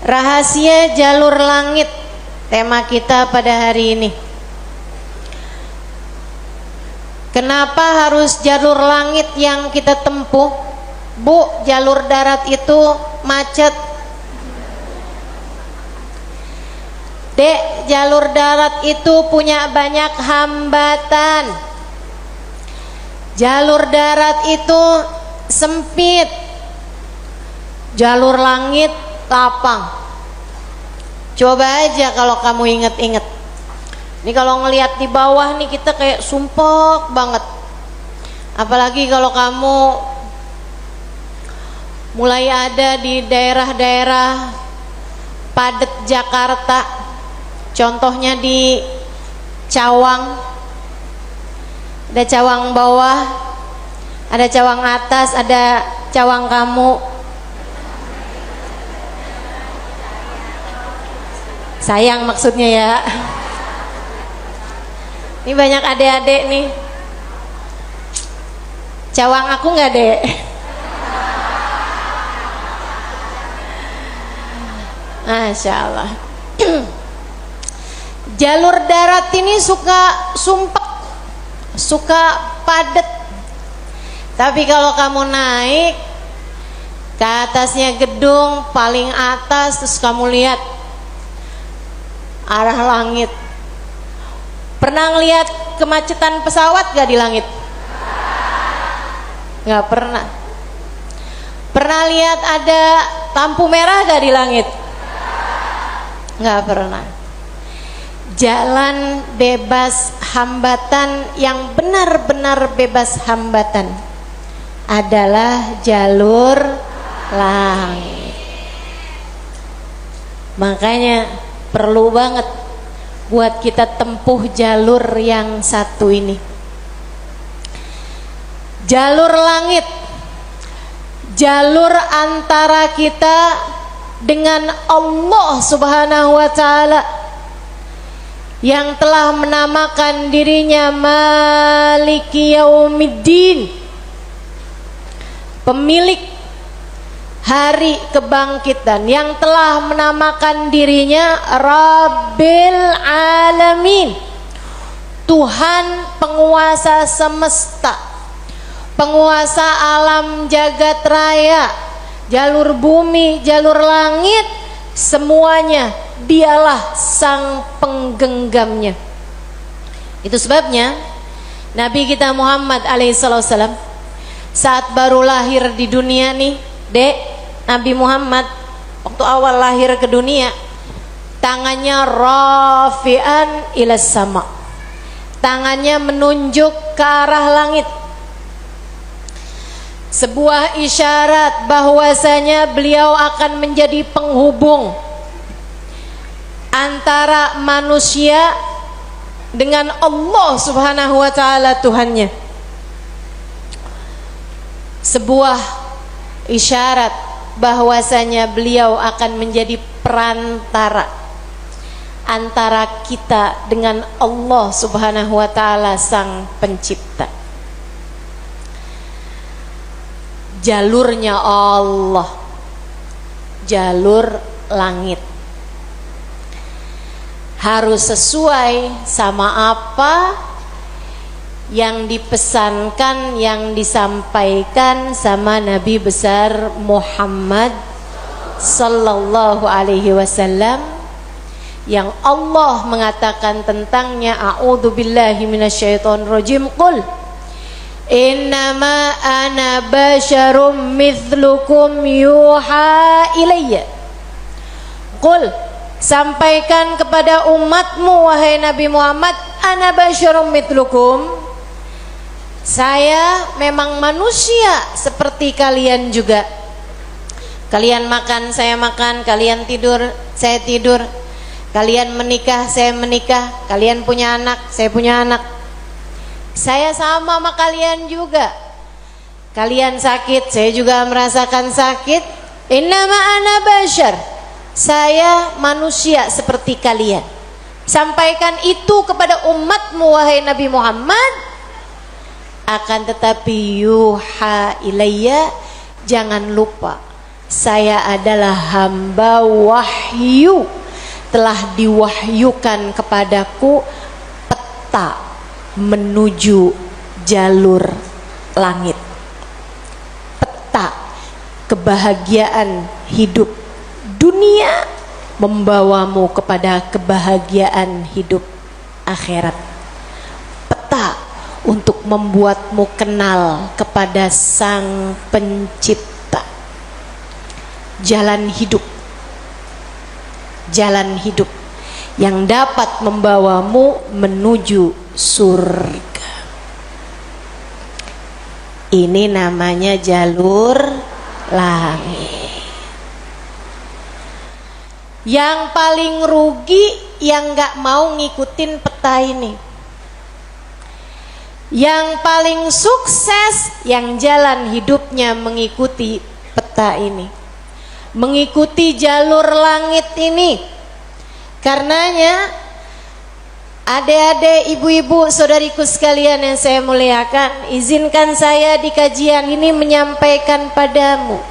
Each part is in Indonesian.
Rahasia jalur langit, tema kita pada hari ini. Kenapa harus jalur langit yang kita tempuh? Bu, jalur darat itu macet. Dek, jalur darat itu punya banyak hambatan. Jalur darat itu sempit. Jalur langit lapang. Coba aja kalau kamu inget-inget. Ini kalau ngelihat di bawah nih kita kayak sumpek banget. Apalagi kalau kamu mulai ada di daerah-daerah padat Jakarta. Contohnya di Cawang. Ada Cawang bawah, ada Cawang atas, ada Cawang kamu. Sayang maksudnya ya. Ini banyak adik-adik nih. Cawang aku nggak, Dek? Masya Allah. Jalur darat ini suka sumpek, suka padat. Tapi kalau kamu naik ke atasnya gedung paling atas, terus kamu lihat arah langit. Pernah ngelihat kemacetan pesawat gak di langit? Gak pernah. Pernah lihat ada lampu merah gak di langit? Gak pernah. Jalan bebas hambatan, yang benar-benar bebas hambatan adalah jalur langit. Makanya perlu banget buat kita tempuh jalur yang satu ini. Jalur langit, jalur antara kita dengan Allah Subhanahu wa ta'ala, yang telah menamakan dirinya Maliki Yaumiddin, pemilik hari kebangkitan, yang telah menamakan dirinya Rabbil Alamin, Tuhan penguasa semesta, penguasa alam jagat raya, jalur bumi, jalur langit, semuanya dialah sang penggenggamnya. Itu sebabnya Nabi kita Muhammad alaihissalam saat baru lahir di dunia nih, Dek, Nabi Muhammad waktu awal lahir ke dunia, tangannya rafi'an ilas sama, tangannya menunjuk ke arah langit. Sebuah isyarat bahwasanya beliau akan menjadi penghubung antara manusia dengan Allah Subhanahu wa ta'ala Tuhannya. Sebuah isyarat bahwasanya beliau akan menjadi perantara antara kita dengan Allah Subhanahu wa ta'ala sang pencipta. Jalurnya Allah, jalur langit, harus sesuai sama apa yang dipesankan, yang disampaikan sama Nabi besar Muhammad sallallahu alaihi wasallam, yang Allah mengatakan tentangnya, a'udzubillahi minasyaitonirrajim, qul innama ana basyarum mithlukum yuha ilayya. Qul, sampaikan kepada umatmu wahai Nabi Muhammad, ana basyarum mithlukum, saya memang manusia seperti kalian juga. Kalian makan, saya makan. Kalian tidur, saya tidur. Kalian menikah, saya menikah. Kalian punya anak, saya punya anak. Saya sama kalian juga. Kalian sakit, saya juga merasakan sakit. Innama ana basyar, saya manusia seperti kalian. Sampaikan itu kepada umatmu wahai Nabi Muhammad. Akan tetapi yuha ilayya, jangan lupa saya adalah hamba wahyu, telah diwahyukan kepadaku peta menuju jalur langit, peta kebahagiaan hidup dunia membawamu kepada kebahagiaan hidup akhirat, peta untuk membuatmu kenal kepada Sang Pencipta. Jalan hidup yang dapat membawamu menuju surga. Ini namanya jalur langit. Yang paling rugi yang gak mau ngikutin peta ini. Yang paling sukses yang jalan hidupnya mengikuti peta ini, mengikuti jalur langit ini. Karenanya adik-adik, ibu-ibu, saudariku sekalian yang saya muliakan, izinkan saya di kajian ini menyampaikan padamu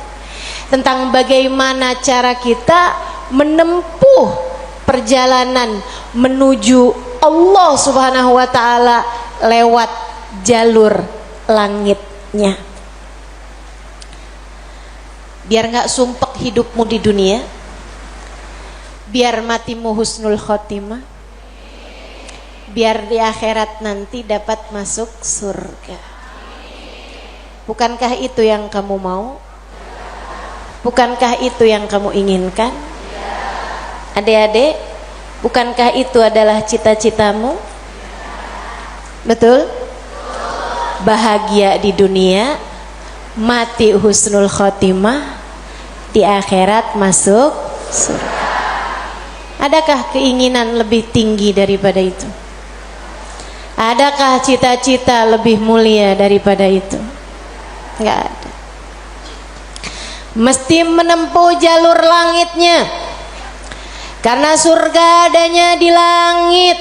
tentang bagaimana cara kita menempuh perjalanan menuju Allah Subhanahu wa taala lewat jalur langitnya. Biar gak sumpek hidupmu di dunia, biar matimu husnul khotimah, biar di akhirat nanti dapat masuk surga. Bukankah itu yang kamu mau? Bukankah itu yang kamu inginkan? Adik-adik, bukankah itu adalah cita-citamu? Betul? Bahagia di dunia, mati husnul khotimah, di akhirat masuk surga. Adakah keinginan lebih tinggi daripada itu? Adakah cita-cita lebih mulia daripada itu? Enggak ada. Mesti menempuh jalur langitnya, karena surga adanya di langit.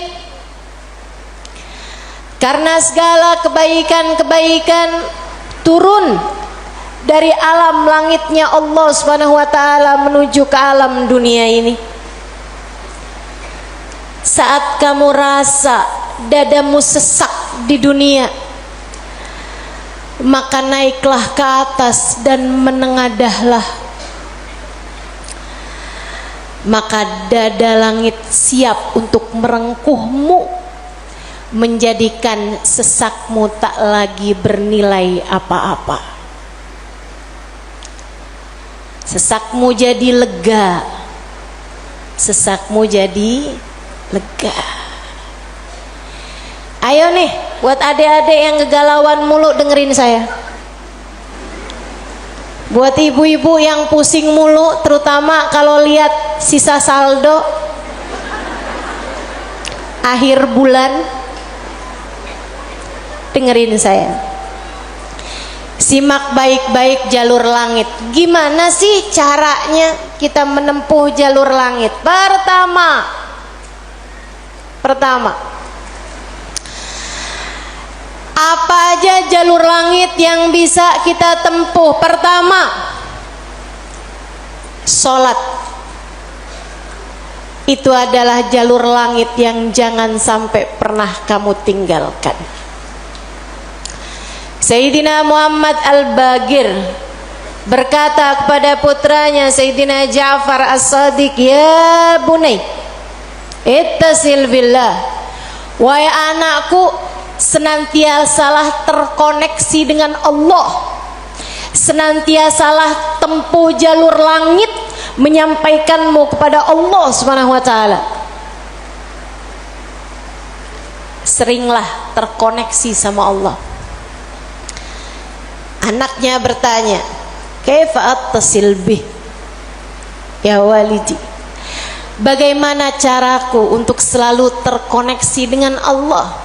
Karena segala kebaikan-kebaikan turun dari alam langitnya Allah Subhanahu wa taala menuju ke alam dunia ini. Saat kamu rasa dadamu sesak di dunia, maka naiklah ke atas dan menengadahlah. Maka dada langit siap untuk merengkuhmu, menjadikan sesakmu tak lagi bernilai apa-apa. Sesakmu jadi lega, sesakmu jadi lega. Ayo nih, buat adik-adik yang kegalauan mulu, dengerin saya. Buat ibu-ibu yang pusing mulu, terutama kalau lihat sisa saldo akhir bulan, dengerin saya. Simak baik-baik jalur langit. Gimana sih caranya kita menempuh jalur langit? Pertama, apa aja jalur langit yang bisa kita tempuh? Pertama, sholat. Itu adalah jalur langit yang jangan sampai pernah kamu tinggalkan. Sayyidina Muhammad Al-Bagir berkata kepada putranya Sayyidina Ja'far As-Sadiq, "Ya bunai, ittasil billah." Wahai anakku, senantiasalah terkoneksi dengan Allah, senantiasalah tempuh jalur langit menyampaikanmu kepada Allah Subhanahu wa taala. Seringlah terkoneksi sama Allah. Anaknya bertanya, "Kaifa attasil bih ya walidi?" Bagaimana caraku untuk selalu terkoneksi dengan Allah?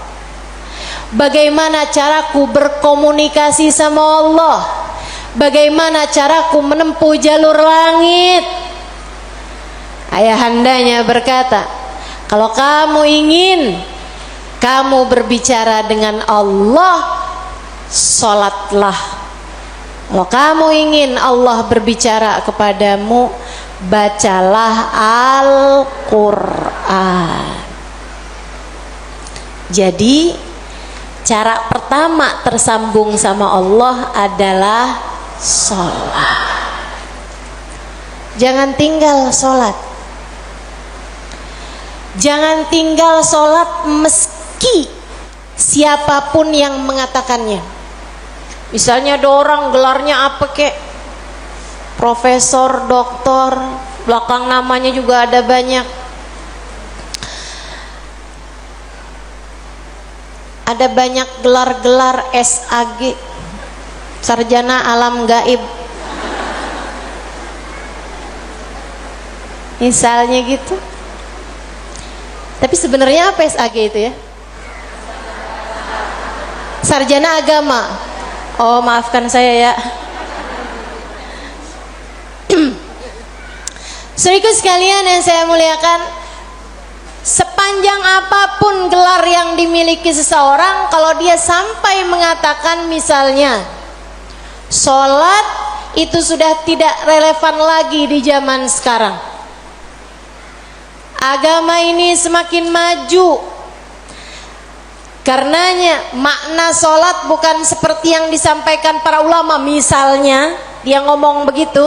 Bagaimana caraku berkomunikasi sama Allah? Bagaimana caraku menempuh jalur langit? Ayahandanya berkata, kalau kamu ingin kamu berbicara dengan Allah, sholatlah Kalau kamu ingin Allah berbicara kepadamu, bacalah Al-Quran. Jadi cara pertama tersambung sama Allah adalah sholat. Jangan tinggal sholat. Jangan tinggal sholat meski siapapun yang mengatakannya. Misalnya ada orang gelarnya apa kek, profesor, doktor, belakang namanya juga ada banyak. Ada banyak gelar-gelar SAG, sarjana alam gaib. Misalnya gitu. Tapi sebenarnya apa SAG itu ya? Sarjana agama. Oh, maafkan saya ya. Saudaraku sekalian yang saya muliakan, sepanjang apapun gelar yang dimiliki seseorang, kalau dia sampai mengatakan misalnya sholat itu sudah tidak relevan lagi di zaman sekarang. Agama ini semakin maju. Karenanya makna sholat bukan seperti yang disampaikan para ulama. Misalnya dia ngomong begitu,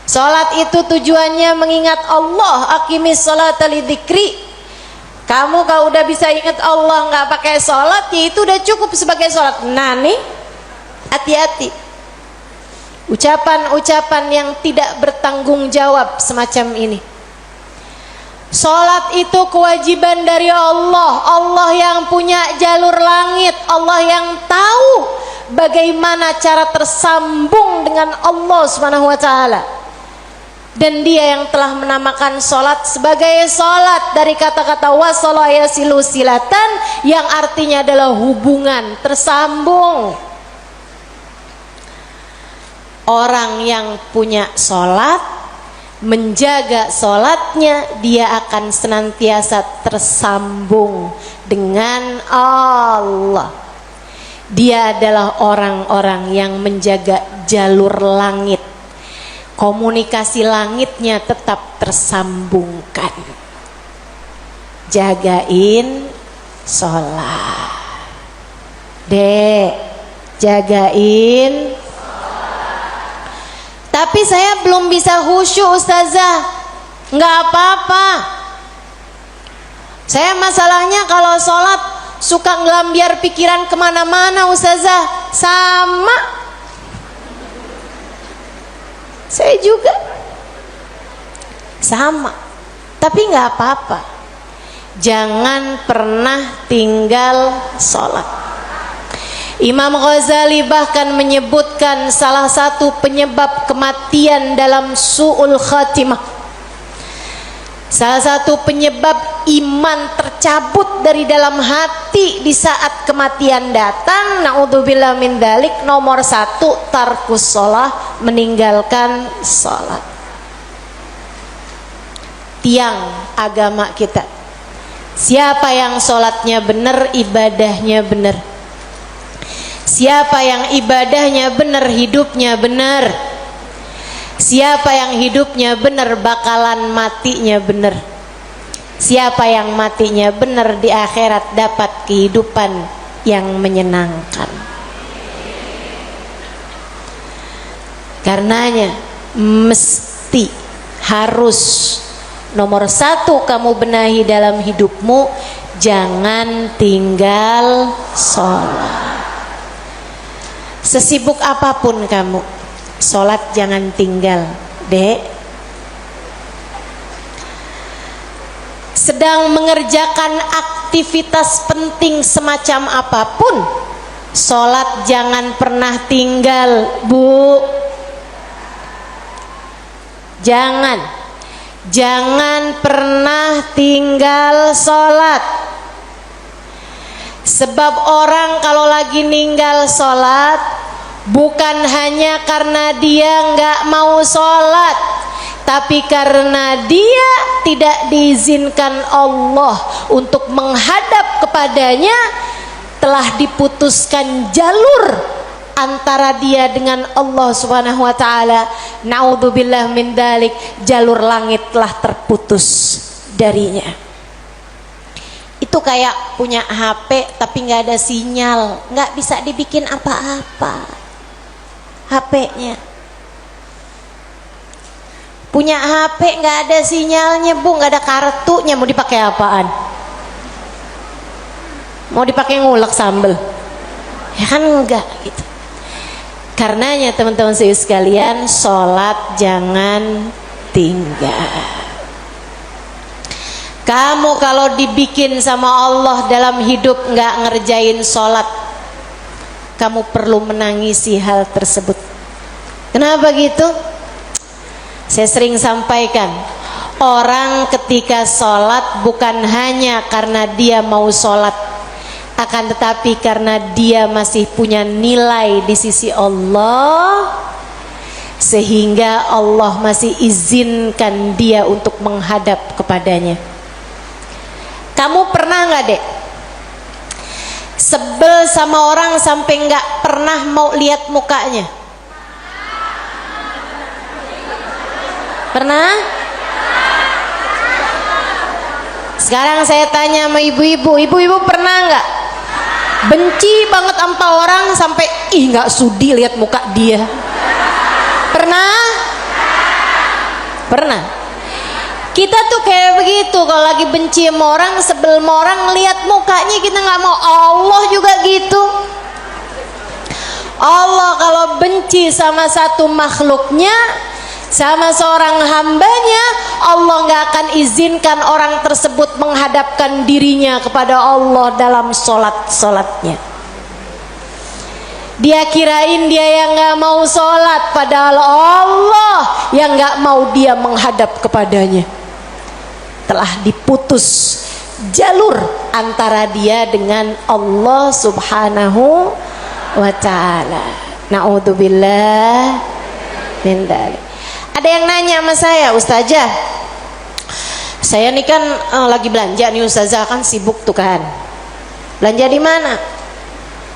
sholat itu tujuannya mengingat Allah. Aqimis sholata lidzikri. Kamu kalau udah bisa ingat Allah nggak pakai sholat, ya itu udah cukup sebagai sholat. Nah nih, hati-hati ucapan-ucapan yang tidak bertanggung jawab semacam ini. Sholat itu kewajiban dari Allah. Allah yang punya jalur langit, Allah yang tahu bagaimana cara tersambung dengan Allah Subhanahu wa ta'ala. Dan dia yang telah menamakan sholat sebagai sholat dari kata-kata wasala yasilu silatan, yang artinya adalah hubungan, tersambung. Orang yang punya sholat, menjaga sholatnya, dia akan senantiasa tersambung dengan Allah. Dia adalah orang-orang yang menjaga jalur langit. Komunikasi langitnya tetap tersambungkan. Jagain sholat. Dek, jagain. Tapi saya belum bisa khusyuk ustazah. Nggak apa-apa. Saya masalahnya kalau sholat suka ngelambiar pikiran kemana-mana ustazah. Sama. Saya juga. Sama. Tapi nggak apa-apa. Jangan pernah tinggal sholat. Imam Ghazali bahkan menyebutkan salah satu penyebab kematian dalam su'ul khatimah, salah satu penyebab iman tercabut dari dalam hati di saat kematian datang, naudzubillah min dzalik, nomor 1 tarkus sholah, meninggalkan sholat. Tiang agama kita. Siapa yang sholatnya benar, ibadahnya benar. Siapa yang ibadahnya benar, hidupnya benar. Siapa yang hidupnya benar, bakalan matinya benar. Siapa yang matinya benar, di akhirat dapat kehidupan yang menyenangkan. Karenanya mesti, harus, nomor 1 kamu benahi dalam hidupmu, jangan tinggal sholat. Sesibuk apapun kamu, sholat jangan tinggal, dek. Sedang mengerjakan aktivitas penting semacam apapun, sholat jangan pernah tinggal, bu. Jangan pernah tinggal sholat. Sebab orang kalau lagi ninggal sholat, bukan hanya karena dia nggak mau sholat, tapi karena dia tidak diizinkan Allah untuk menghadap kepadanya, telah diputuskan jalur antara dia dengan Allah Subhanahu wa taala. Naudzubillah min dalik, jalur langit telah terputus darinya. Itu kayak punya HP tapi nggak ada sinyal, nggak bisa dibikin apa-apa HP-nya. Punya HP nggak ada sinyalnya bu, nggak ada kartunya, mau dipakai apaan? Mau dipakai ngulek sambel? Ya kan enggak gitu. Karenanya teman-teman sekalian, sholat jangan tinggal. Kamu kalau dibikin sama Allah dalam hidup nggak ngerjain sholat, kamu perlu menangisi hal tersebut. Kenapa gitu? Saya sering sampaikan, orang ketika sholat bukan hanya karena dia mau sholat, akan tetapi karena dia masih punya nilai di sisi Allah, sehingga Allah masih izinkan dia untuk menghadap kepadanya. Kamu pernah nggak dek sebel sama orang sampai nggak pernah mau lihat mukanya? Pernah? Sekarang saya tanya sama ibu-ibu, ibu-ibu pernah nggak benci banget sama orang sampai nggak sudi lihat muka dia? Pernah? Pernah. Kita tuh kayak begitu, kalau lagi benci sama orang, sebel sama orang, lihat mukanya kita nggak mau. Allah juga gitu. Allah kalau benci sama satu makhluknya, sama seorang hambanya, Allah nggak akan izinkan orang tersebut menghadapkan dirinya kepada Allah dalam sholatnya. Dia kirain dia yang nggak mau sholat, padahal Allah yang nggak mau dia menghadap kepadanya. Telah diputus jalur antara dia dengan Allah Subhanahu wa ta'ala. Na'udzubillah min dzalik. Ada yang nanya sama saya, Ustazah, saya nih kan lagi belanja nih Ustazah, kan sibuk tuh kan. Belanja di mana?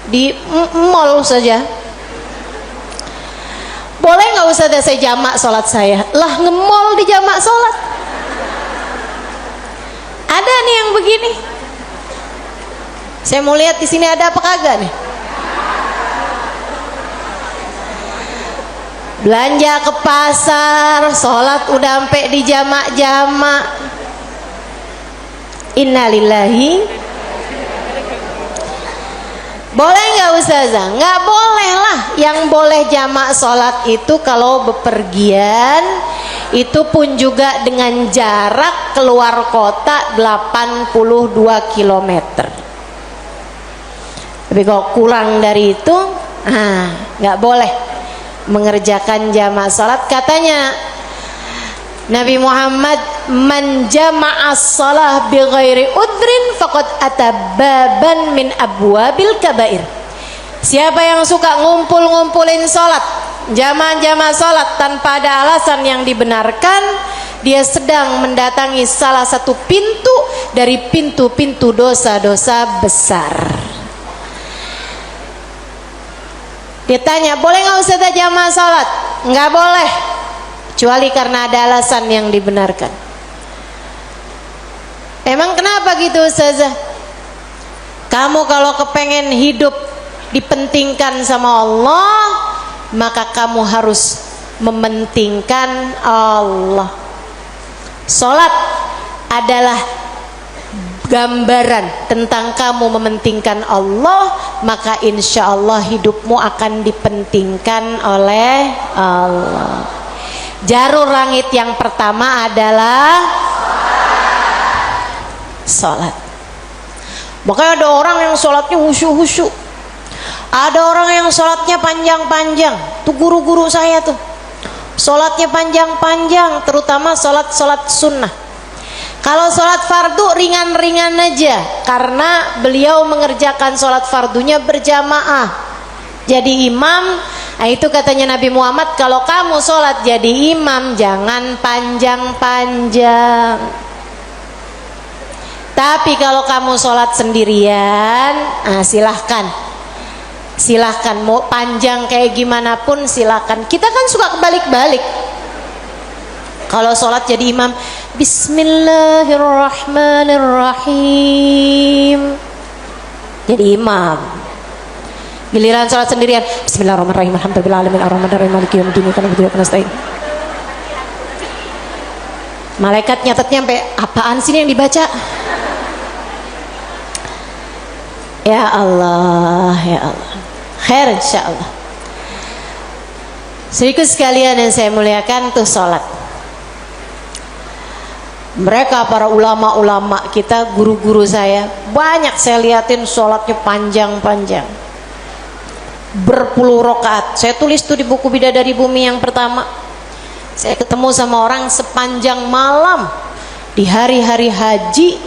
Di mall saja. Boleh nggak Ustazah saya jamak sholat saya? Lah, nge-mall di jamak sholat? Ada nih yang begini. Saya mau lihat di sini ada apa kagak nih? Belanja ke pasar, sholat udah sampai di jamak-jamak. Innalillahi. Boleh nggak Ustazah? Nggak boleh lah. Yang boleh jamak sholat itu kalau bepergian, itu pun juga dengan jarak keluar kota 82 km. Tapi kalau kurang dari itu, nggak boleh mengerjakan jamak salat. Katanya Nabi Muhammad, man jama'as shalah bi ghairi udrin faqad atababan min abwabil kabair. Siapa yang suka ngumpulin salat, jamaah salat tanpa ada alasan yang dibenarkan, dia sedang mendatangi salah satu pintu dari pintu-pintu dosa-dosa besar. Dia tanya, boleh nggak Ustazah jamaah salat? Nggak boleh, kecuali karena ada alasan yang dibenarkan. Emang kenapa gitu Ustazah? Kamu kalau kepengen hidup dipentingkan sama Allah, maka kamu harus mementingkan Allah. Salat adalah gambaran tentang kamu mementingkan Allah, maka insya Allah hidupmu akan dipentingkan oleh Allah. Jalur langit yang pertama adalah salat. Makanya ada orang yang salatnya khusyuk-khusyuk, ada orang yang salatnya panjang-panjang. Tuh guru-guru saya tuh salatnya panjang-panjang, terutama salat sunnah. Kalau sholat fardu ringan-ringan aja, karena beliau mengerjakan sholat fardunya berjamaah jadi imam. Nah, itu katanya Nabi Muhammad, kalau kamu sholat jadi imam jangan panjang-panjang. Tapi kalau kamu sholat sendirian, silahkan. Silahkan mau panjang kayak gimana pun silahkan. Kita kan suka kebalik-balik. Kalau sholat jadi imam, Bismillahirrahmanirrahim, jadi imam. Giliran sholat sendirian, Bismillahirrahmanirrahim, alhamdulillahirabbil alamin, arrahmanirrahim, maliki yaumiddin, iyyaka na'budu wa iyyaka nasta'in. Malaikat nyatetnya sampai apaan sih ini yang dibaca? Ya Allah, ya Allah. Khair insyaallah. Sedikit sekalian yang saya muliakan tuh sholat. Mereka para ulama-ulama kita, guru-guru saya, banyak saya liatin sholatnya panjang-panjang, berpuluh rakaat. Saya tulis tuh di buku Bidadari Bumi yang pertama. Saya ketemu sama orang sepanjang malam di hari-hari haji,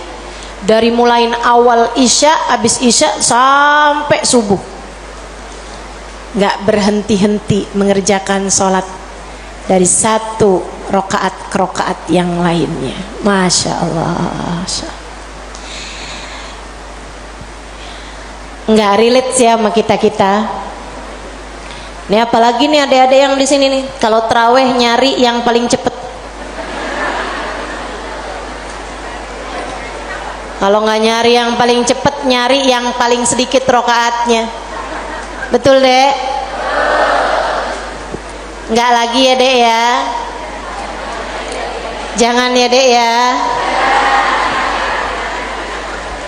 dari mulai awal isya, habis isya sampai subuh, nggak berhenti-henti mengerjakan sholat dari satu rokaat ke rokaat yang lainnya. Masya Allah, nggak relate sih sama kita. Ini apalagi nih adik-adik yang di sini nih, kalau terawih nyari yang paling cepet. Kalau nggak nyari yang paling cepet, nyari yang paling sedikit rokaatnya. Betul dek? Nggak lagi ya dek ya? Jangan ya dek ya.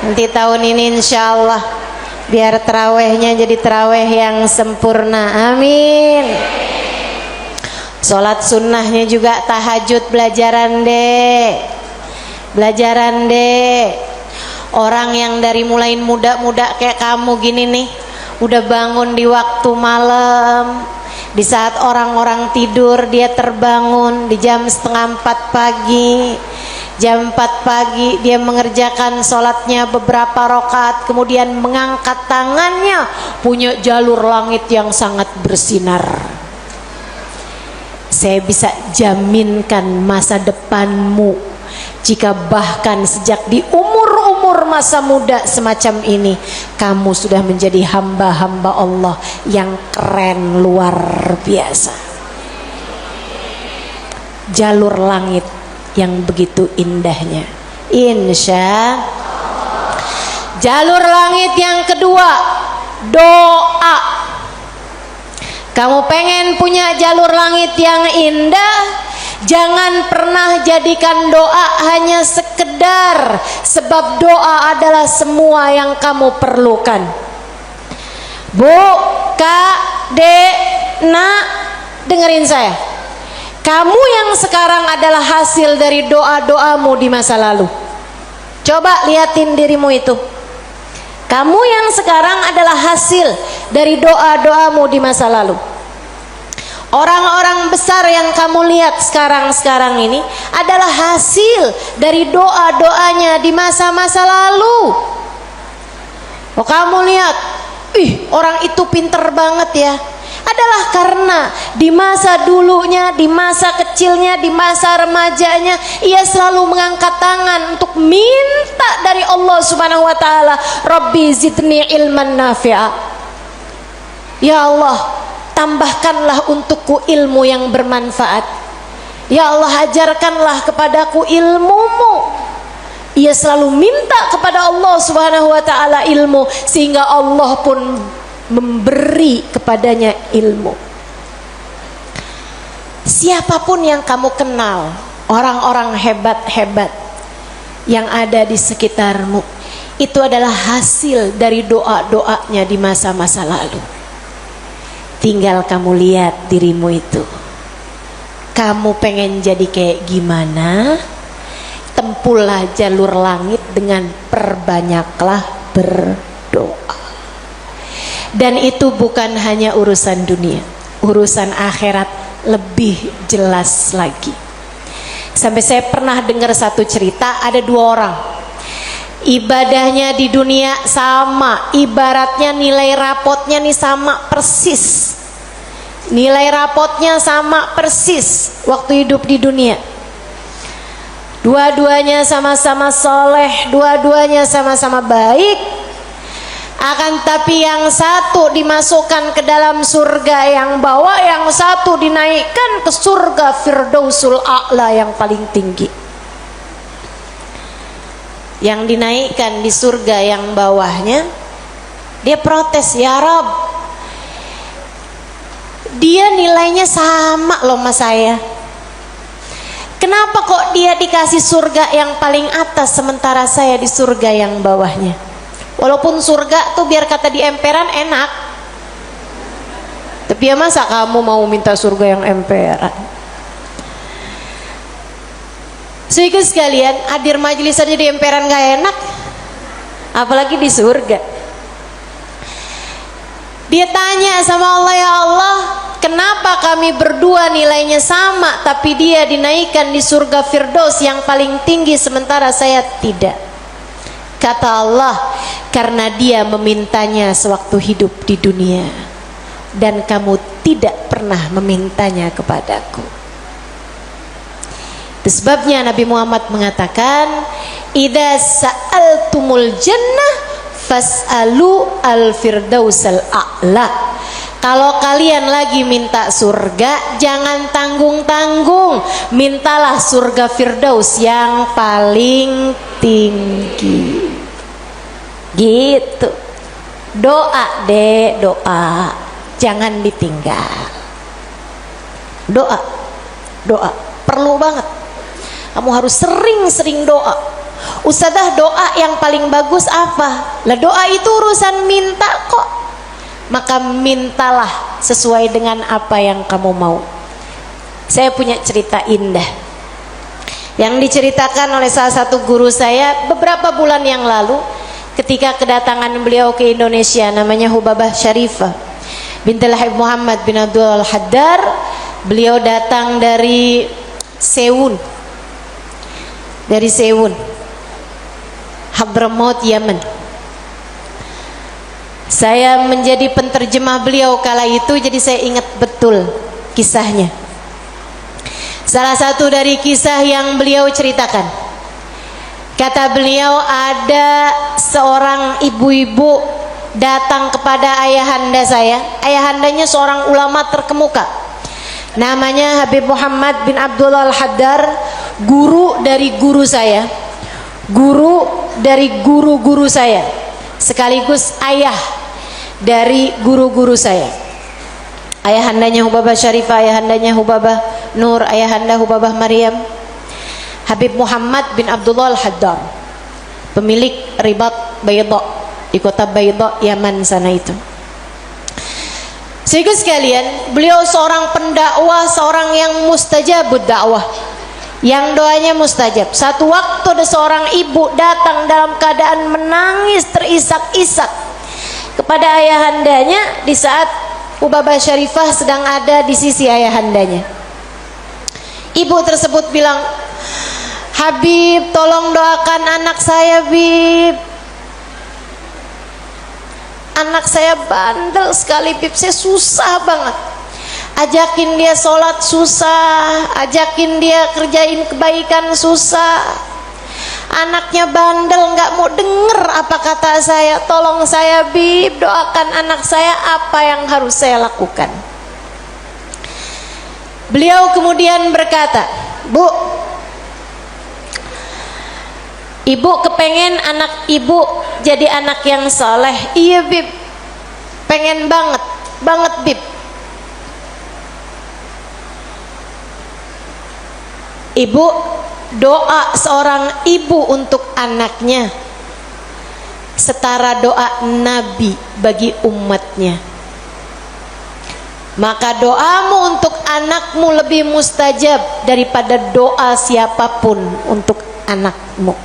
Nanti tahun ini insya Allah biar terawihnya jadi terawih yang sempurna, amin. Sholat sunnahnya juga tahajud, belajaran dek. Orang yang dari mulai muda-muda kayak kamu gini nih, udah bangun di waktu malam, di saat orang-orang tidur dia terbangun di jam 3:30 pagi. Jam 4 pagi dia mengerjakan sholatnya beberapa rakaat, kemudian mengangkat tangannya, punya jalur langit yang sangat bersinar. Saya bisa jaminkan masa depanmu, jika bahkan sejak di umur-umur masa muda semacam ini kamu sudah menjadi hamba-hamba Allah yang keren luar biasa. Jalur langit yang begitu indahnya, insya. Jalur langit yang kedua, doa. Kamu pengen punya jalur langit yang indah, jangan pernah jadikan doa hanya sekedar, sebab doa adalah semua yang kamu perlukan. Bu, Kak, Dek, Nak, dengerin saya. Kamu yang sekarang adalah hasil dari doa-doamu di masa lalu. Coba liatin dirimu itu. Kamu yang sekarang adalah hasil dari doa-doamu di masa lalu. Orang-orang besar yang kamu lihat sekarang ini adalah hasil dari doa-doanya di masa-masa lalu. Oh, kamu lihat, orang itu pinter banget ya. Adalah karena di masa dulunya, di masa kecilnya, di masa remajanya, ia selalu mengangkat tangan untuk minta dari Allah Subhanahu wa taala, Rabbi zidni ilman nafi'a. Ya Allah, tambahkanlah untukku ilmu yang bermanfaat. Ya Allah, ajarkanlah kepadaku ilmu-Mu. Ia selalu minta kepada Allah Subhanahu wa taala ilmu, sehingga Allah pun memberi kepadanya ilmu. Siapapun yang kamu kenal, orang-orang hebat-hebat yang ada di sekitarmu, itu adalah hasil dari doa-doanya di masa-masa lalu. Tinggal kamu lihat dirimu itu, kamu pengen jadi kayak gimana? Tempuhlah jalur langit dengan perbanyaklah berdoa. Dan itu bukan hanya urusan dunia, urusan akhirat lebih jelas lagi. Sampai saya pernah dengar satu cerita, ada 2 orang, ibadahnya di dunia sama, ibaratnya nilai rapotnya nih sama persis. Nilai rapotnya sama persis waktu hidup di dunia. Dua-duanya sama-sama soleh, dua-duanya sama-sama baik. Akan tapi yang satu dimasukkan ke dalam surga yang bawah, yang satu dinaikkan ke surga Firdausul A'la yang paling tinggi. Yang dinaikkan di surga yang bawahnya, dia protes, ya Rob, dia nilainya sama loh sama saya. Kenapa kok dia dikasih surga yang paling atas sementara saya di surga yang bawahnya? Walaupun surga tuh biar kata di emperan enak, tapi ya masa kamu mau minta surga yang emperan? Sehingga sekalian, hadir majelis aja di emperan gak enak, apalagi di surga. Dia tanya sama Allah, ya Allah, kenapa kami berdua nilainya sama tapi dia dinaikkan di surga Firdaus yang paling tinggi sementara saya tidak? Kata Allah, karena dia memintanya sewaktu hidup di dunia dan kamu tidak pernah memintanya kepadaku. Itu sebabnya Nabi Muhammad mengatakan, idza sa'altumul jannah fas'alu al-firdausal a'la. Kalau kalian lagi minta surga, jangan tanggung-tanggung, mintalah surga Firdaus yang paling tinggi. Gitu. Doa deh, doa, jangan ditinggal. Doa, doa perlu banget. Kamu harus sering-sering doa. Ustadzah, doa yang paling bagus apa? Lah doa itu urusan minta kok. Maka mintalah sesuai dengan apa yang kamu mau. Saya punya cerita indah yang diceritakan oleh salah satu guru saya beberapa bulan yang lalu ketika kedatangan beliau ke Indonesia. Namanya Hubabah Syarifah bintul Habib Muhammad bin Abdul Haddar. Beliau datang dari Sewun, Hadramaut, Yaman. Saya menjadi penterjemah beliau kala itu, jadi saya ingat betul kisahnya. Salah satu dari kisah yang beliau ceritakan, kata beliau, ada seorang ibu-ibu datang kepada ayahanda saya. Ayahandanya seorang ulama terkemuka, namanya Habib Muhammad bin Abdullah Al-Haddar, guru dari guru saya, guru dari guru-guru saya, sekaligus ayah dari guru-guru saya. Ayahandanya Hubabah Syarifah, ayahandanya Hubabah Nur, ayahanda Hubabah Maryam. Habib Muhammad bin Abdullah Al-Haddar, pemilik Ribat Bayda di kota Bayda, Yaman sana itu. Sehingga sekalian, beliau seorang pendakwah, seorang yang mustajabud dakwah, yang doanya mustajab. Satu waktu ada seorang ibu datang dalam keadaan menangis terisak-isak kepada ayahandanya di saat Hubabah Syarifah sedang ada di sisi ayahandanya. Ibu tersebut bilang, Habib, tolong doakan anak saya, Bib. Anak saya bandel sekali, Bib. Saya susah banget. Ajakin dia sholat susah, ajakin dia kerjain kebaikan susah. Anaknya bandel, nggak mau denger apa kata saya. Tolong saya, Bib, doakan anak saya, apa yang harus saya lakukan? Beliau kemudian berkata, Bu, ibu kepengen anak ibu jadi anak yang soleh. Iya, Bib, pengen banget Bib. Ibu, doa seorang ibu untuk anaknya setara doa Nabi bagi umatnya. Maka doamu untuk anakmu lebih mustajab daripada doa siapapun untuk anakmu.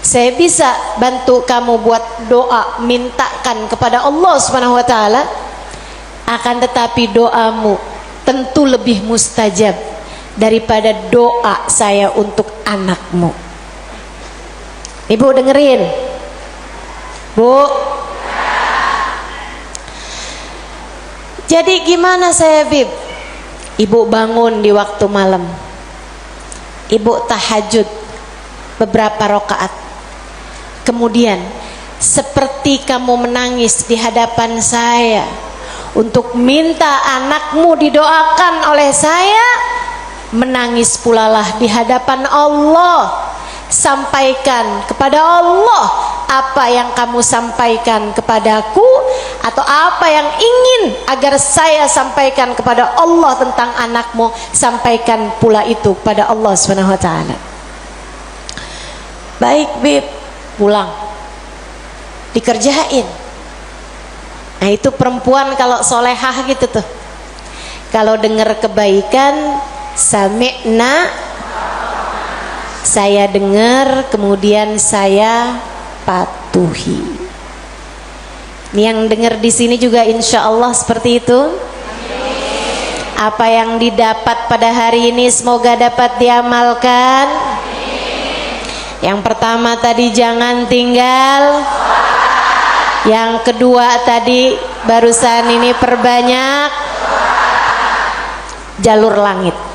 Saya bisa bantu kamu buat doa, mintakan kepada Allah Subhanahu wa taala, akan tetapi doamu tentu lebih mustajab daripada doa saya untuk anakmu. Ibu dengerin, Bu. Jadi gimana saya, Bib? Ibu bangun di waktu malam, ibu tahajud beberapa rakaat, kemudian seperti kamu menangis di hadapan saya untuk minta anakmu didoakan oleh saya, menangis pulalah di hadapan Allah. Sampaikan kepada Allah apa yang kamu sampaikan kepadaku, atau apa yang ingin agar saya sampaikan kepada Allah tentang anakmu, sampaikan pula itu pada Allah Subhanahu wa taala. Baik Bib, pulang dikerjain. Nah itu perempuan kalau solehah gitu tuh, kalau dengar kebaikan, sami'na, saya dengar, kemudian saya patuhi. Ini yang dengar di sini juga insya Allah seperti itu. Apa yang didapat pada hari ini semoga dapat diamalkan. Yang pertama tadi jangan tinggal. Yang kedua tadi barusan ini perbanyak jalur langit.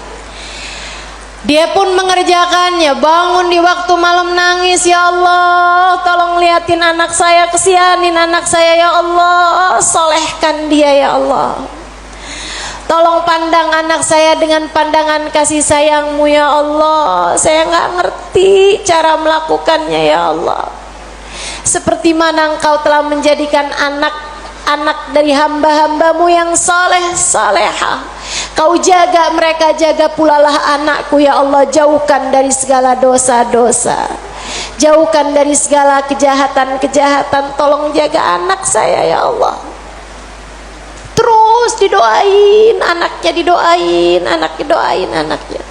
Dia pun mengerjakannya, bangun di waktu malam nangis, ya Allah tolong liatin anak saya, kesianin anak saya ya Allah, solehkan dia ya Allah, tolong pandang anak saya dengan pandangan kasih sayangmu ya Allah, saya nggak ngerti cara melakukannya ya Allah, seperti mana engkau telah menjadikan anak dari hamba-hambamu yang soleh solehah. Kau jaga mereka, jaga pulalah anakku ya Allah, jauhkan dari segala dosa-dosa, jauhkan dari segala kejahatan-kejahatan, tolong jaga anak saya ya Allah. Terus didoain anaknya, didoain anaknya, doain anaknya,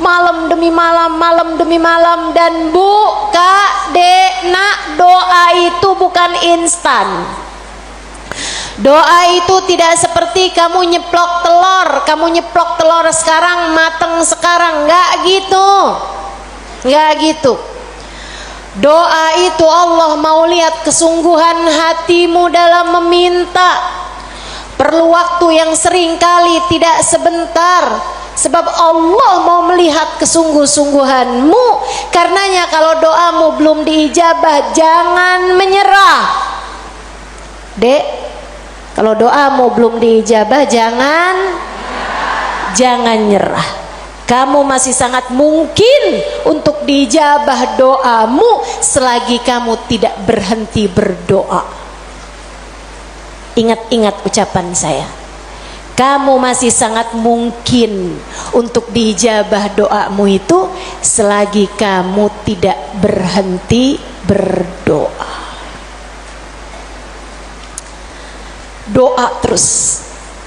malam demi malam, malam demi malam. Dan Bu, Kak, Dek, Nak, doa itu bukan instan. Doa itu tidak seperti kamu nyeplok telur sekarang mateng sekarang, enggak gitu. Enggak gitu. Doa itu Allah mau lihat kesungguhan hatimu dalam meminta. Perlu waktu yang sering kali tidak sebentar, sebab Allah mau melihat kesungguh-sungguhanmu. Karenanya kalau doamu belum diijabah, jangan menyerah. Dek, kalau doamu belum diijabah, jangan nyerah. Kamu masih sangat mungkin untuk diijabah doamu selagi kamu tidak berhenti berdoa. Ingat-ingat ucapan saya. Kamu masih sangat mungkin untuk diijabah doamu itu selagi kamu tidak berhenti berdoa. Doa terus,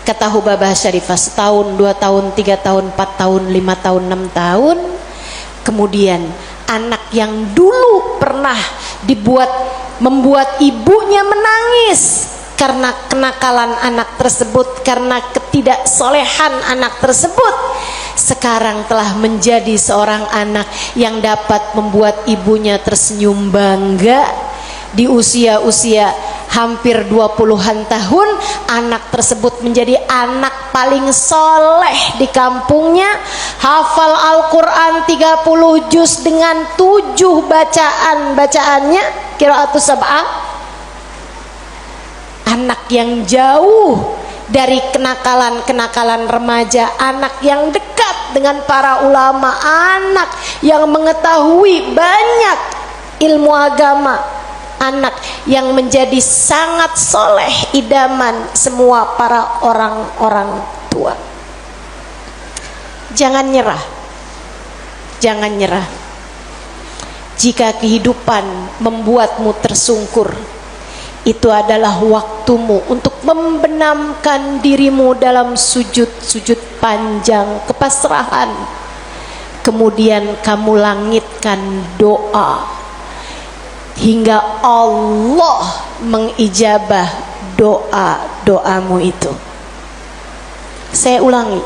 kata Hubabah Syarifah, setahun, 2 tahun, 3 tahun, 4 tahun, 5 tahun, 6 tahun. Kemudian anak yang dulu pernah membuat ibunya menangis karena kenakalan anak tersebut, karena ketidaksolehan anak tersebut, sekarang telah menjadi seorang anak yang dapat membuat ibunya tersenyum bangga. Di usia-usia hampir 20-an tahun, anak tersebut menjadi anak paling soleh di kampungnya, hafal Al-Quran 30 juz dengan 7 bacaannya, qiraatus sab'ah. Anak yang jauh dari kenakalan-kenakalan remaja, anak yang dekat dengan para ulama, anak yang mengetahui banyak ilmu agama, anak yang menjadi sangat soleh, idaman semua para orang-orang tua. Jangan nyerah, jangan nyerah. Jika kehidupan membuatmu tersungkur, itu adalah waktumu untuk membenamkan dirimu dalam sujud-sujud panjang kepasrahan. Kemudian kamu langitkan doa hingga Allah mengijabah doa-doamu itu. Saya ulangi,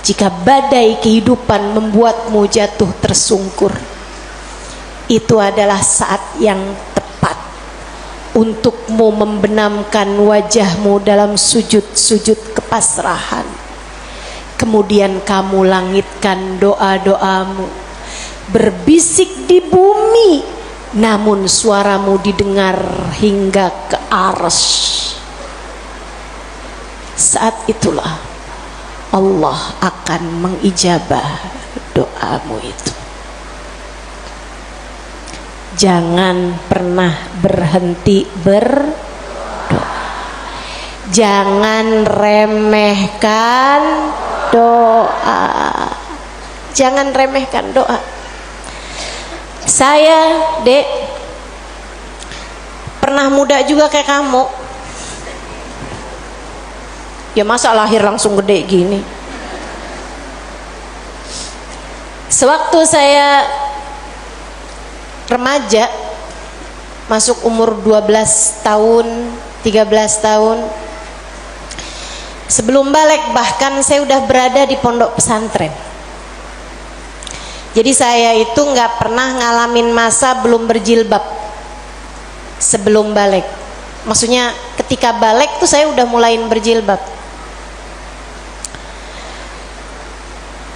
jika badai kehidupan membuatmu jatuh tersungkur, itu adalah saat yang tepat untukmu membenamkan wajahmu dalam sujud-sujud kepasrahan. Kemudian kamu langitkan doa-doamu, berbisik di bumi namun suaramu didengar hingga ke arsy. Saat itulah Allah akan mengijabah doamu itu. Jangan pernah berhenti berdoa. Jangan remehkan doa. Jangan remehkan doa. Saya, Dek, pernah muda juga kayak kamu. Ya masa lahir langsung gede gini. Sewaktu saya remaja, masuk umur 12 tahun, 13 tahun, sebelum balik bahkan saya udah berada di pondok pesantren. Jadi saya itu nggak pernah ngalamin masa belum berjilbab sebelum balik. Maksudnya ketika balik tuh saya udah mulain berjilbab.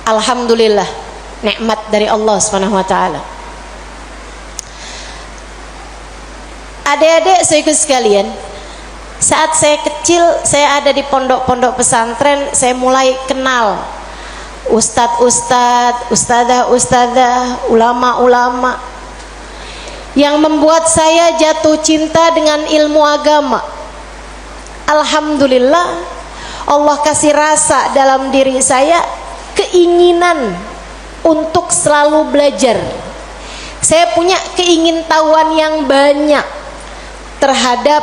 Alhamdulillah, nikmat dari Allah Subhanahu wa taala. Adik-adik saudaraku sekalian, saat saya kecil, saya ada di pondok-pondok pesantren, saya mulai kenal ustadz-ustadz, ustadzah-ustadzah, ulama-ulama yang membuat saya jatuh cinta dengan ilmu agama. Alhamdulillah, Allah kasih rasa dalam diri saya keinginan untuk selalu belajar. Saya punya keingintahuan yang banyak terhadap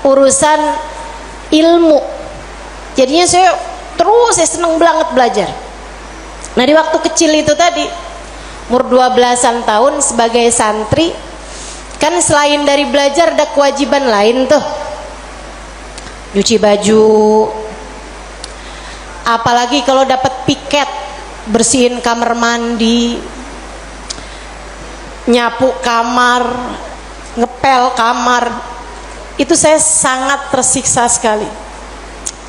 urusan ilmu. Jadinya saya seneng banget belajar. Nah, di waktu kecil itu tadi, umur 12-an tahun sebagai santri, kan selain dari belajar ada kewajiban lain tuh. Nyuci baju, apalagi kalau dapat piket, bersihin kamar mandi, nyapu kamar, ngepel kamar. Itu saya sangat tersiksa sekali,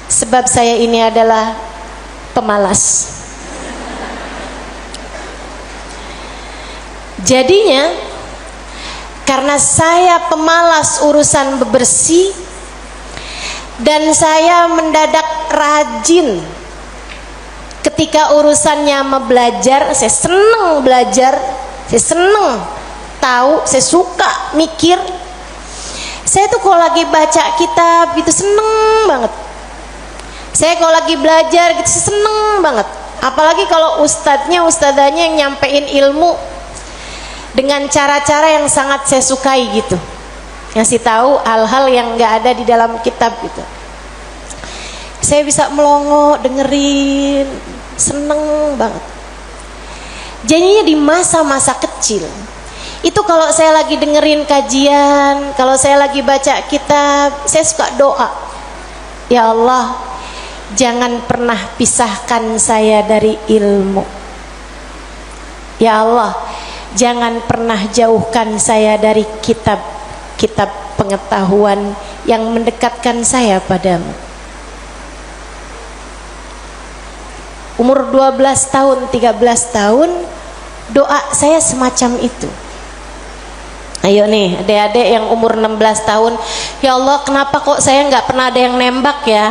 sebab saya ini adalah pemalas. Jadinya karena saya pemalas urusan bebersih, dan saya mendadak rajin ketika urusannya belajar. Saya seneng belajar, saya seneng tahu, saya suka mikir. Saya tuh kalau lagi baca kitab itu seneng banget. Saya kalau lagi belajar gitu seneng banget. Apalagi kalau ustadzanya yang nyampein ilmu dengan cara-cara yang sangat saya sukai gitu, ngasih tahu hal-hal yang nggak ada di dalam kitab gitu. Saya bisa melongo dengerin, seneng banget. Jadinya di masa-masa kecil itu kalau saya lagi dengerin kajian, kalau saya lagi baca kitab, saya suka doa, ya Allah, jangan pernah pisahkan saya dari ilmu. Ya Allah, jangan pernah jauhkan saya dari kitab-kitab pengetahuan yang mendekatkan saya padamu. Umur 12 tahun, 13 tahun, doa saya semacam itu. Ayo nih adik-adik yang umur 16 tahun, ya Allah, kenapa kok saya nggak pernah ada yang nembak ya?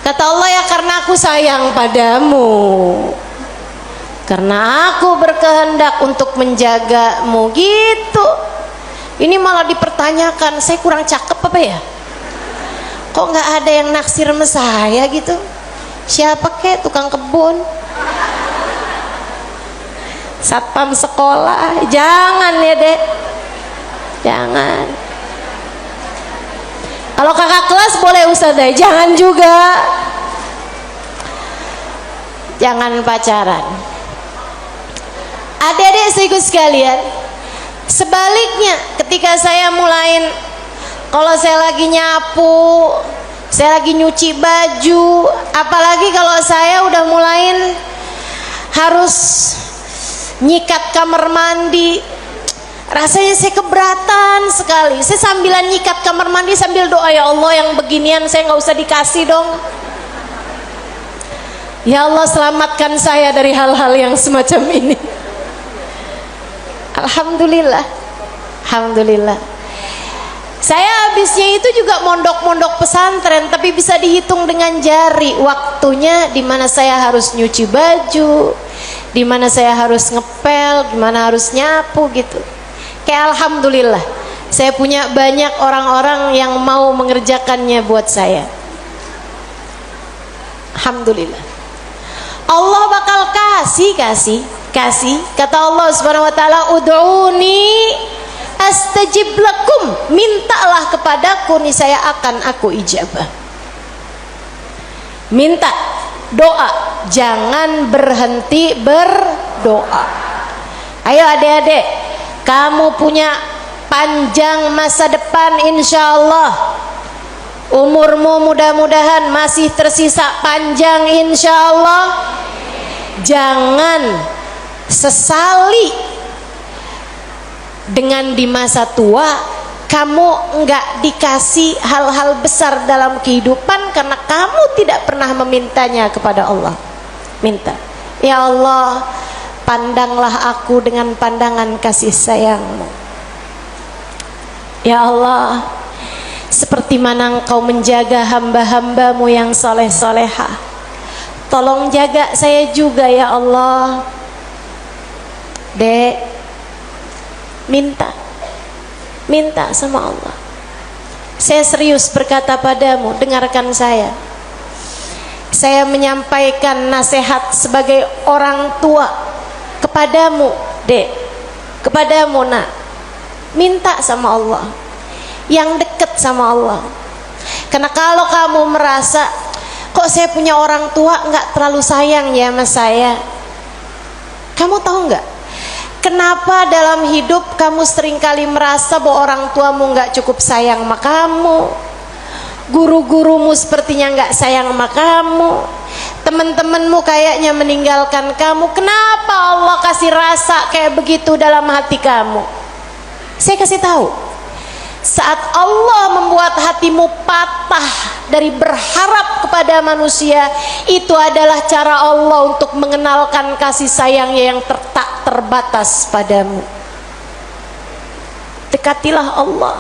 Kata Allah, ya karena aku sayang padamu, karena aku berkehendak untuk menjagamu gitu. Ini malah dipertanyakan, saya kurang cakep apa ya? Kok nggak ada yang naksir sama saya gitu? Siapa kek, tukang kebun, satpam sekolah? Jangan ya dek, jangan. Kalau kakak kelas boleh ustazah, jangan juga. Jangan pacaran. Adik-adik saudaraku sekalian, sebaliknya ketika saya mulain, kalau saya lagi nyapu, saya lagi nyuci baju, apalagi kalau saya udah mulain harus nyikat kamar mandi, rasanya saya keberatan sekali. Saya sambilan nyikat kamar mandi sambil doa, ya Allah yang beginian saya nggak usah dikasih dong. Ya Allah, selamatkan saya dari hal-hal yang semacam ini. Alhamdulillah. Alhamdulillah. Saya habisnya itu juga mondok-mondok pesantren, tapi bisa dihitung dengan jari waktunya di mana saya harus nyuci baju, di mana saya harus ngepel, di mana harus nyapu gitu. Kayak alhamdulillah, saya punya banyak orang-orang yang mau mengerjakannya buat saya. Alhamdulillah. Allah bakal kasih. Kata Allah Subhanahu wa taala, "Ud'uni astajib lakum." Mintalah kepadaku, niscaya akan aku ijabah. Minta, doa, jangan berhenti berdoa. Ayo adik-adik, kamu punya panjang masa depan insyaallah. Umurmu mudah-mudahan masih tersisa panjang insyaallah. Jangan sesali dengan di masa tua kamu enggak dikasih hal-hal besar dalam kehidupan karena kamu tidak pernah memintanya kepada Allah. Minta, ya Allah, pandanglah aku dengan pandangan kasih sayang-Mu. Ya Allah, seperti mana Engkau menjaga hamba-hamba-Mu yang soleh-solehah, tolong jaga saya juga ya Allah. Dek, minta sama Allah. Saya serius berkata padamu, dengarkan saya. Saya menyampaikan nasihat sebagai orang tua kepadamu, Dek, kepadamu nak. Minta sama Allah, yang dekat sama Allah. Karena kalau kamu merasa kok saya punya orang tua nggak terlalu sayang ya sama saya, kamu tahu nggak kenapa dalam hidup kamu seringkali merasa bahwa orang tuamu nggak cukup sayang sama kamu, guru-gurumu sepertinya nggak sayang sama kamu, teman-temanmu kayaknya meninggalkan kamu. Kenapa Allah kasih rasa kayak begitu dalam hati kamu? Saya kasih tahu, saat Allah membuat hatimu patah dari berharap kepada manusia, itu adalah cara Allah untuk mengenalkan kasih sayangnya yang tak terbatas padamu. Dekatilah Allah.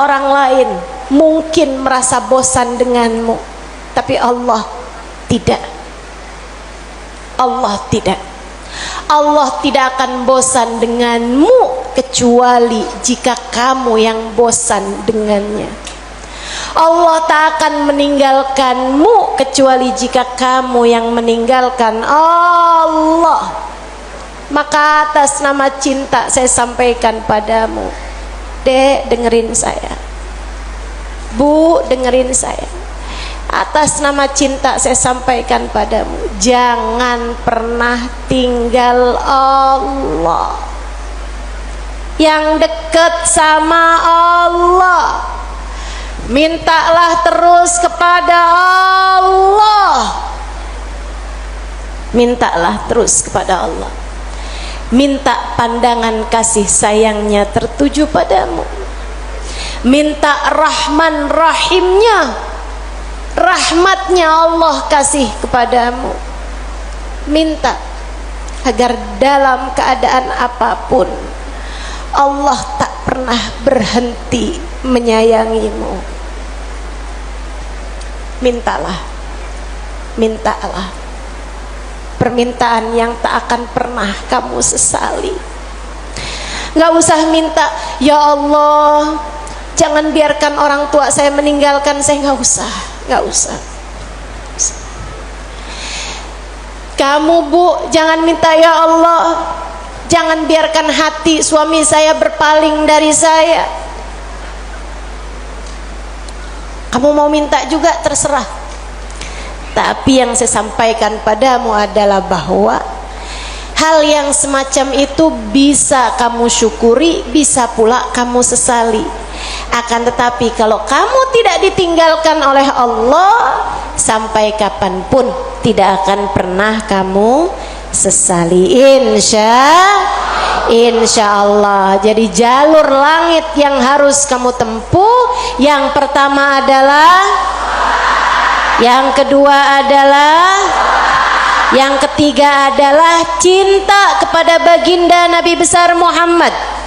Orang lain mungkin merasa bosan denganmu, tapi Allah tidak. Allah tidak. Allah tidak akan bosan denganmu kecuali jika kamu yang bosan dengannya. Allah tak akan meninggalkanmu kecuali jika kamu yang meninggalkan Allah. Maka atas nama cinta saya sampaikan padamu, Dek, dengerin saya. Bu, dengerin saya. Atas nama cinta saya sampaikan padamu, jangan pernah tinggal Allah. Yang dekat sama Allah, mintalah terus kepada Allah. Mintalah terus kepada Allah. Minta pandangan kasih sayangnya tertuju padamu. Minta Rahman Rahimnya, rahmatnya Allah kasih kepadamu. Minta agar dalam keadaan apapun Allah tak pernah berhenti menyayangimu. Mintalah, mintalah permintaan yang tak akan pernah kamu sesali. Gak usah minta, ya Allah, jangan biarkan orang tua saya meninggalkan saya. Gak usah, gak usah. Kamu Bu, jangan minta, ya Allah, jangan biarkan hati suami saya berpaling dari saya. Kamu mau minta juga terserah. Tapi yang saya sampaikan padamu adalah bahwa hal yang semacam itu bisa kamu syukuri, bisa pula kamu sesali. Akan tetapi kalau kamu tidak ditinggalkan oleh Allah, sampai kapanpun tidak akan pernah kamu sesali, insya Allah. Jadi jalur langit yang harus kamu tempuh, yang pertama adalah Yang kedua adalah, yang ketiga adalah cinta kepada baginda Nabi besar Muhammad.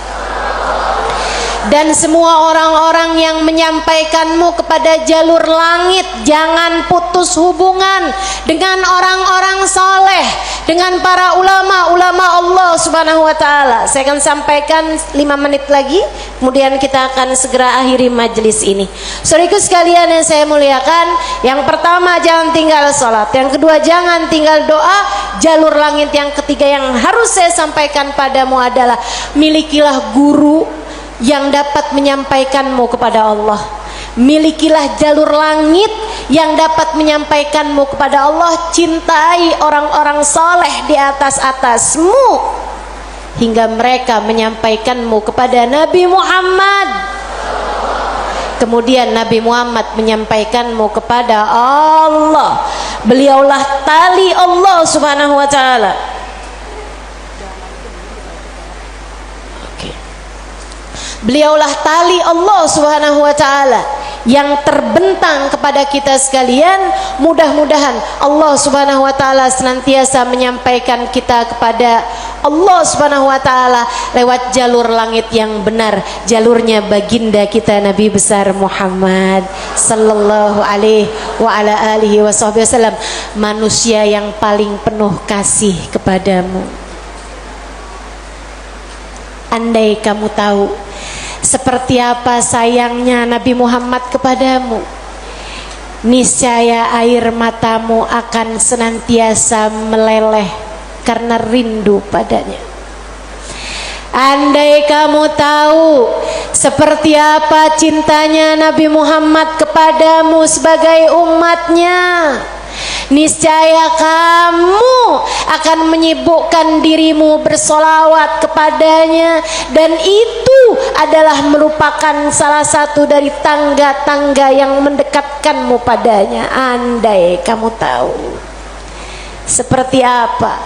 Dan semua orang-orang yang menyampaikanmu kepada jalur langit, jangan putus hubungan dengan orang-orang soleh, dengan para ulama Allah subhanahu wa ta'ala. Saya akan sampaikan 5 menit lagi, kemudian kita akan segera akhiri majelis ini. Saudaraku sekalian yang saya muliakan, yang pertama jangan tinggal sholat, yang kedua jangan tinggal doa. Jalur langit yang ketiga yang harus saya sampaikan padamu adalah milikilah guru yang dapat menyampaikanmu kepada Allah. Milikilah jalur langit yang dapat menyampaikanmu kepada Allah. Cintai orang-orang soleh di atasmu hingga mereka menyampaikanmu kepada Nabi Muhammad. Kemudian Nabi Muhammad menyampaikanmu kepada Allah. Beliaulah tali Allah subhanahu wa ta'ala. Beliaulah tali Allah subhanahu wa ta'ala yang terbentang kepada kita sekalian. Mudah-mudahan Allah subhanahu wa ta'ala senantiasa menyampaikan kita kepada Allah subhanahu wa ta'ala lewat jalur langit yang benar, jalurnya baginda kita Nabi besar Muhammad sallallahu alaihi wa ala alihi wasallam, manusia yang paling penuh kasih kepadamu. Andai kamu tahu seperti apa sayangnya Nabi Muhammad kepadamu, niscaya air matamu akan senantiasa meleleh karena rindu padanya. Andai kamu tahu seperti apa cintanya Nabi Muhammad kepadamu sebagai umatnya, niscaya kamu akan menyibukkan dirimu bersolawat kepadanya, dan itu adalah merupakan salah satu dari tangga-tangga yang mendekatkanmu padanya. Andai kamu tahu seperti apa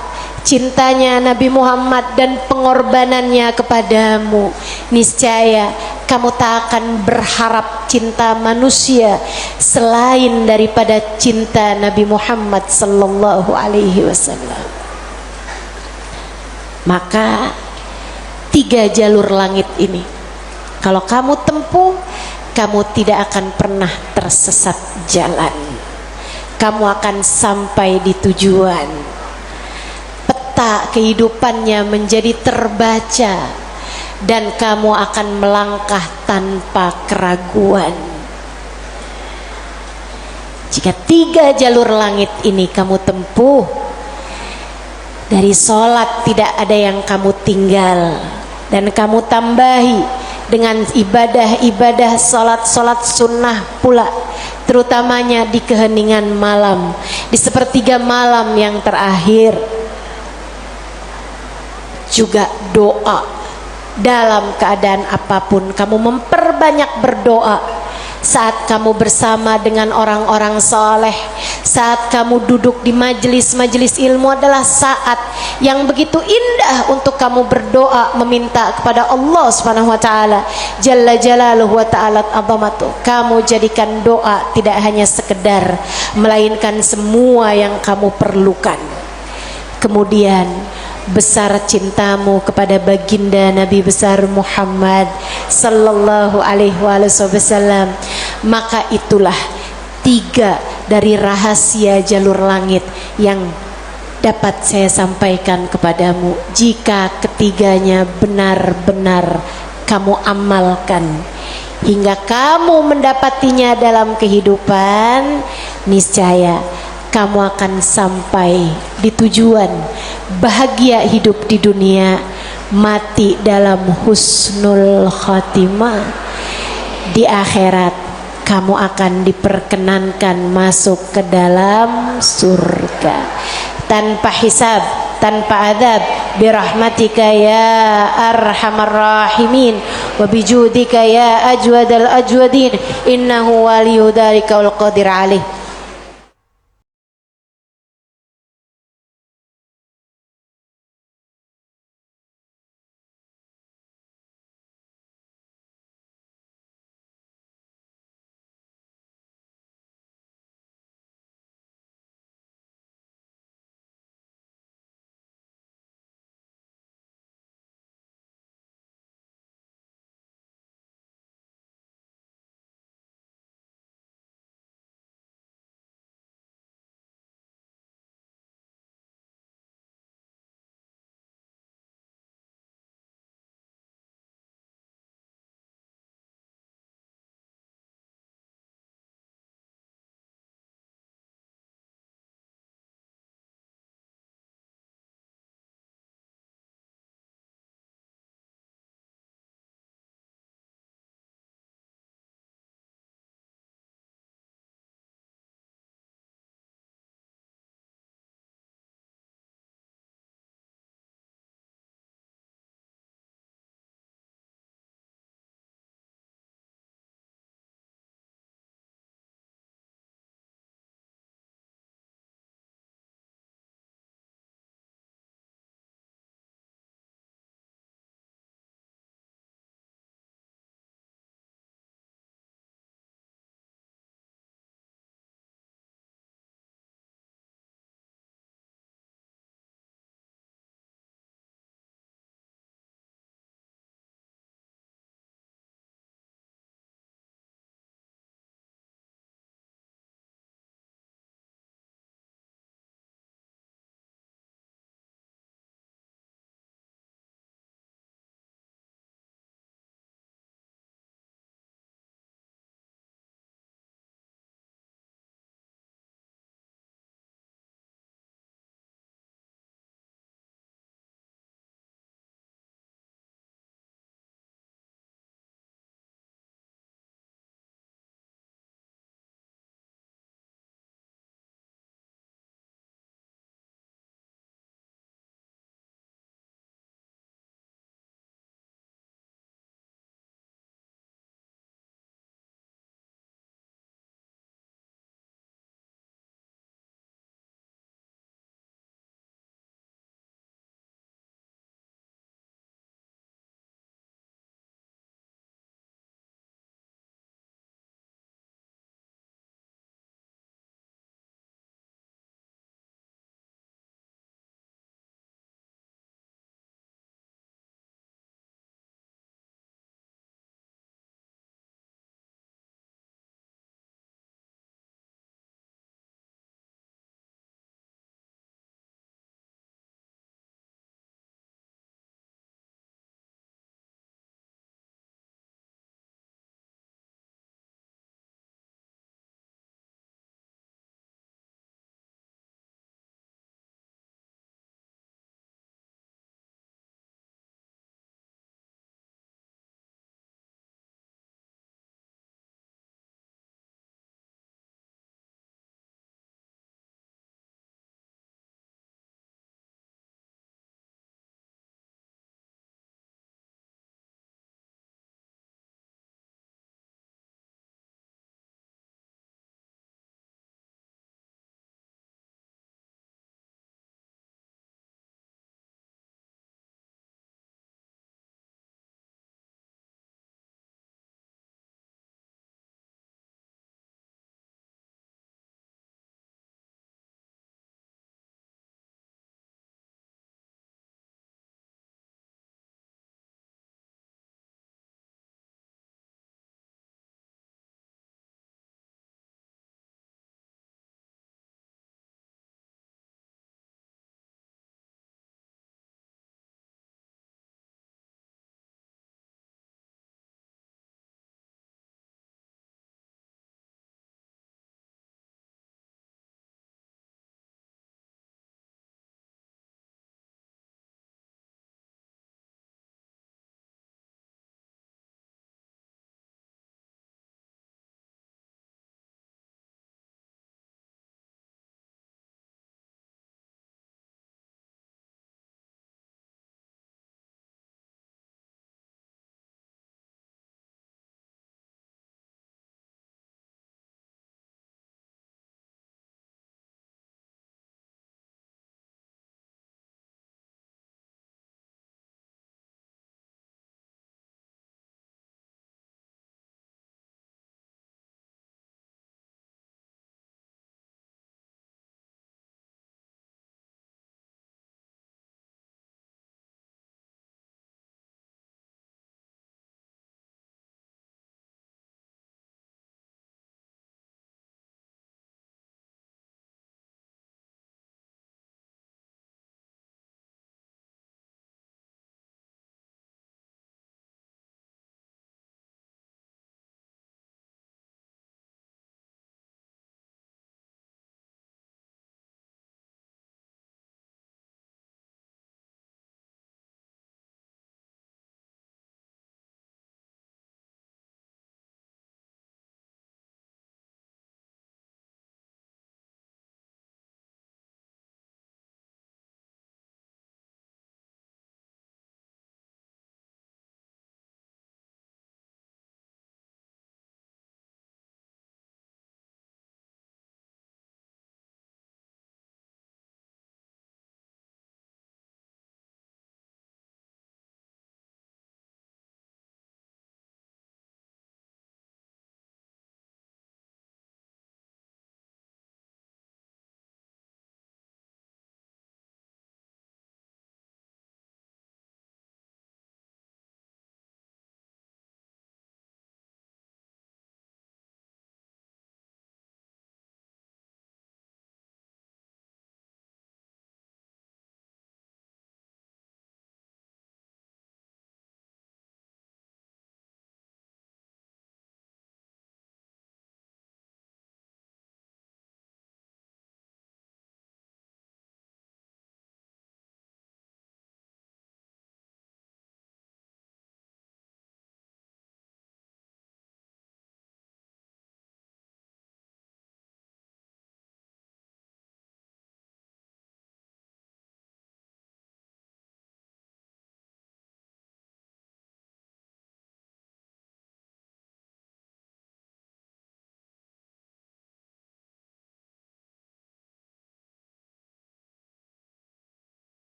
cintanya Nabi Muhammad dan pengorbanannya kepadamu, niscaya kamu tak akan berharap cinta manusia selain daripada cinta Nabi Muhammad sallallahu alaihi wasallam. Maka 3 jalur langit ini kalau kamu tempuh, kamu tidak akan pernah tersesat jalan. Kamu akan sampai di tujuan. Peta kehidupannya menjadi terbaca dan kamu akan melangkah tanpa keraguan. Jika 3 jalur langit ini kamu tempuh, dari sholat tidak ada yang kamu tinggal, dan kamu tambahi dengan ibadah-ibadah sholat-sholat sunnah pula, terutamanya di keheningan malam, di sepertiga malam yang terakhir. Juga doa dalam keadaan apapun, kamu memperbanyak berdoa. Saat kamu bersama dengan orang-orang soleh, saat kamu duduk di majelis-majelis ilmu adalah saat yang begitu indah untuk kamu berdoa meminta kepada Allah subhanahu wa ta'ala jalla jalaluhu wa ta'ala azamatuh. Kamu jadikan doa tidak hanya sekedar, melainkan semua yang kamu perlukan. Kemudian besar cintamu kepada baginda Nabi besar Muhammad sallallahu alaihi wasallam, maka itulah 3 dari rahasia jalur langit yang dapat saya sampaikan kepadamu. Jika ketiganya benar-benar kamu amalkan hingga kamu mendapatinya dalam kehidupan, niscaya kamu akan sampai di tujuan, bahagia hidup di dunia, mati dalam husnul khatimah. Di akhirat kamu akan diperkenankan masuk ke dalam surga tanpa hisab, tanpa adab, birahmatika ya arhamar rahimin wa bijudika ya ajwadal ajwadin, innahu waliyyu dzalika wal qadir alaih.